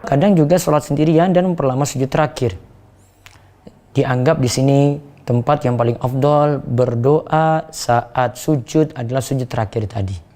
Kadang juga sholat sendirian dan memperlama sujud terakhir. Dianggap di sini tempat yang paling afdol berdoa saat sujud adalah sujud terakhir tadi.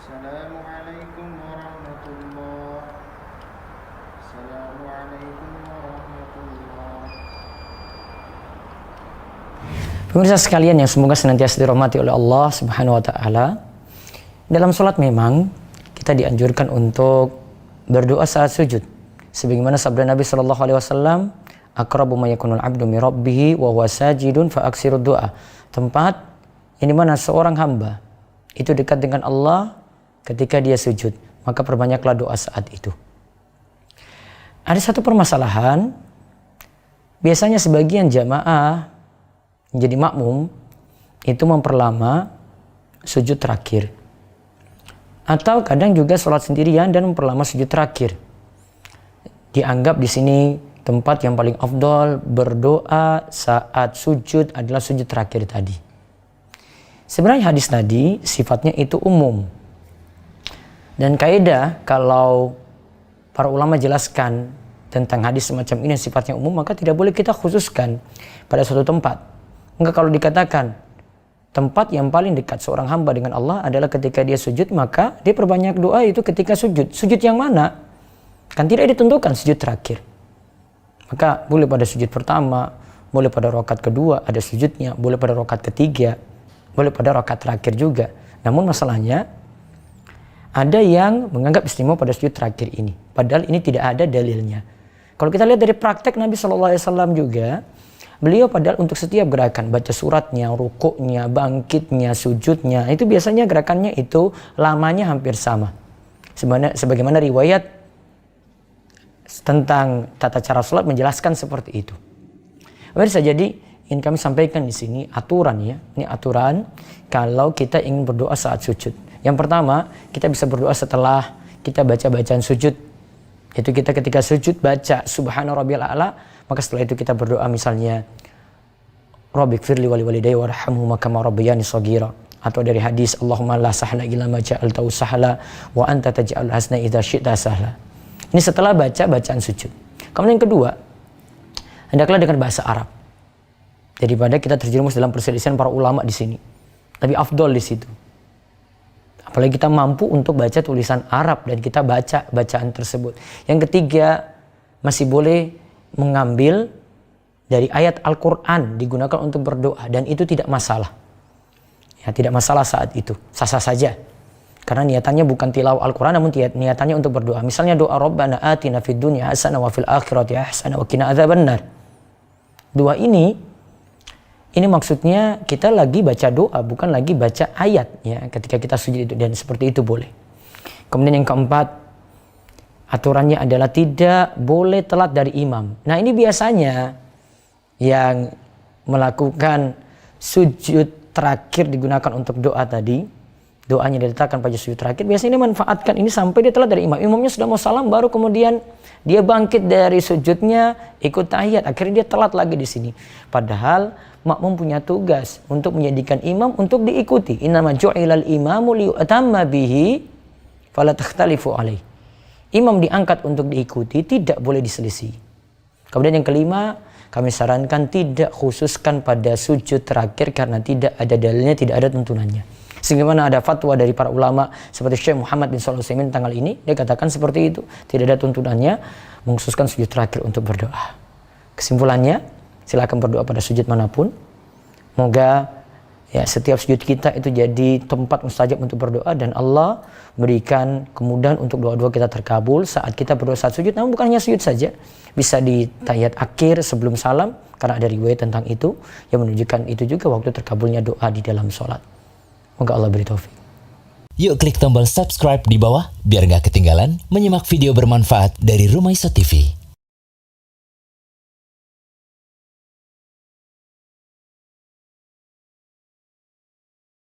Assalamualaikum warahmatullahi. Assalamualaikum warahmatullahi. Pemirsa sekalian yang semoga senantiasa dirahmati oleh Allah Subhanahu wa taala. Dalam salat memang kita dianjurkan untuk berdoa saat sujud. Sebagaimana sabda Nabi sallallahu alaihi wasallam, aqrabu ma yakunul 'abdu min rabbih wa huwa sajidun fa aksirud du'a. Tempat yang dimana seorang hamba itu dekat dengan Allah ketika dia sujud, maka perbanyaklah doa saat itu. Ada satu permasalahan, biasanya sebagian jamaah menjadi makmum itu memperlama sujud terakhir. Atau kadang juga sholat sendirian dan memperlama sujud terakhir. Dianggap di sini tempat yang paling afdol berdoa saat sujud adalah sujud terakhir tadi. Sebenarnya hadis tadi sifatnya itu umum. Dan kaidah kalau para ulama jelaskan tentang hadis semacam ini yang sifatnya umum, maka tidak boleh kita khususkan pada suatu tempat. Maka kalau dikatakan tempat yang paling dekat seorang hamba dengan Allah adalah ketika dia sujud, maka dia perbanyak doa itu ketika sujud. Sujud yang mana? Kan tidak ditentukan sujud terakhir. Maka boleh pada sujud pertama, boleh pada rakaat kedua ada sujudnya, boleh pada rakaat ketiga, boleh pada rakaat terakhir juga. Namun masalahnya ada yang menganggap istimewa pada sujud terakhir ini. Padahal ini tidak ada dalilnya. Kalau kita lihat dari praktek Nabi SAW juga, beliau padahal untuk setiap gerakan, baca suratnya, rukuknya, bangkitnya, sujudnya, itu biasanya gerakannya itu lamanya hampir sama. Sebagaimana riwayat tentang tata cara sholat menjelaskan seperti itu. Bisa jadi ingin kami sampaikan di sini aturan ya. Ini aturan kalau kita ingin berdoa saat sujud. Yang pertama, kita bisa berdoa setelah kita baca bacaan sujud. Itu kita ketika sujud baca Subhana rabbiyal a'la, maka setelah itu kita berdoa misalnya Rabbighfirli wa liwalidayya warhamhuma kama rabbayani shaghira. Atau dari hadis Allahumma la sahla illa ma ja'altahu sahla wa anta taj'alul hazna idza syi'ta sahla. Ini setelah baca bacaan sujud. Kemudian yang kedua, hendaklah dengan bahasa Arab. Daripada kita terjerumus dalam perselisihan para ulama di sini. Lebih afdol di situ. Apalagi kita mampu untuk baca tulisan Arab dan kita baca bacaan tersebut. Yang ketiga, masih boleh mengambil dari ayat Al-Quran digunakan untuk berdoa. Dan itu tidak masalah. Ya, tidak masalah saat itu. Sah-sah saja. Karena niatannya bukan tilawah Al-Quran, namun niatannya untuk berdoa. Misalnya doa Rabbana atina fid dunya hasanah wa fil akhirati hasanah wa qina adzabannar. Doa ini maksudnya kita lagi baca doa, bukan lagi baca ayat ya ketika kita sujud itu, dan seperti itu boleh. Kemudian yang keempat, aturannya adalah tidak boleh telat dari imam. Nah, ini biasanya yang melakukan sujud terakhir digunakan untuk doa tadi, doanya diletakkan pada sujud terakhir, biasanya dia manfaatkan ini sampai dia telat dari imam. Imamnya sudah mau salam, baru kemudian dia bangkit dari sujudnya, ikut tahiyat, akhirnya dia telat lagi di sini. Padahal makmum punya tugas untuk menjadikan imam untuk diikuti. Innama ju'ilal imamu liyu'tamma bihi fala takhtalifu alaih. Imam diangkat untuk diikuti, tidak boleh diselisih. Kemudian yang kelima, kami sarankan tidak khususkan pada sujud terakhir karena tidak ada dalilnya, tidak ada tuntunannya. Sehingga mana ada fatwa dari para ulama seperti Syekh Muhammad bin Shalih Al-Utsaimin tanggal ini, dia katakan seperti itu, tidak ada tuntunannya mengkhususkan sujud terakhir untuk berdoa. Kesimpulannya, silakan berdoa pada sujud manapun. Moga ya setiap sujud kita itu jadi tempat mustajab untuk berdoa dan Allah berikan kemudahan untuk doa-doa kita terkabul saat kita berdoa saat sujud. Namun bukan hanya sujud saja, bisa di tahiyat akhir sebelum salam karena ada riwayat tentang itu yang menunjukkan itu juga waktu terkabulnya doa di dalam sholat. Moga Allah beri taufik. Yuk klik tombol subscribe di bawah biar gak ketinggalan menyimak video bermanfaat dari Rumaiso TV.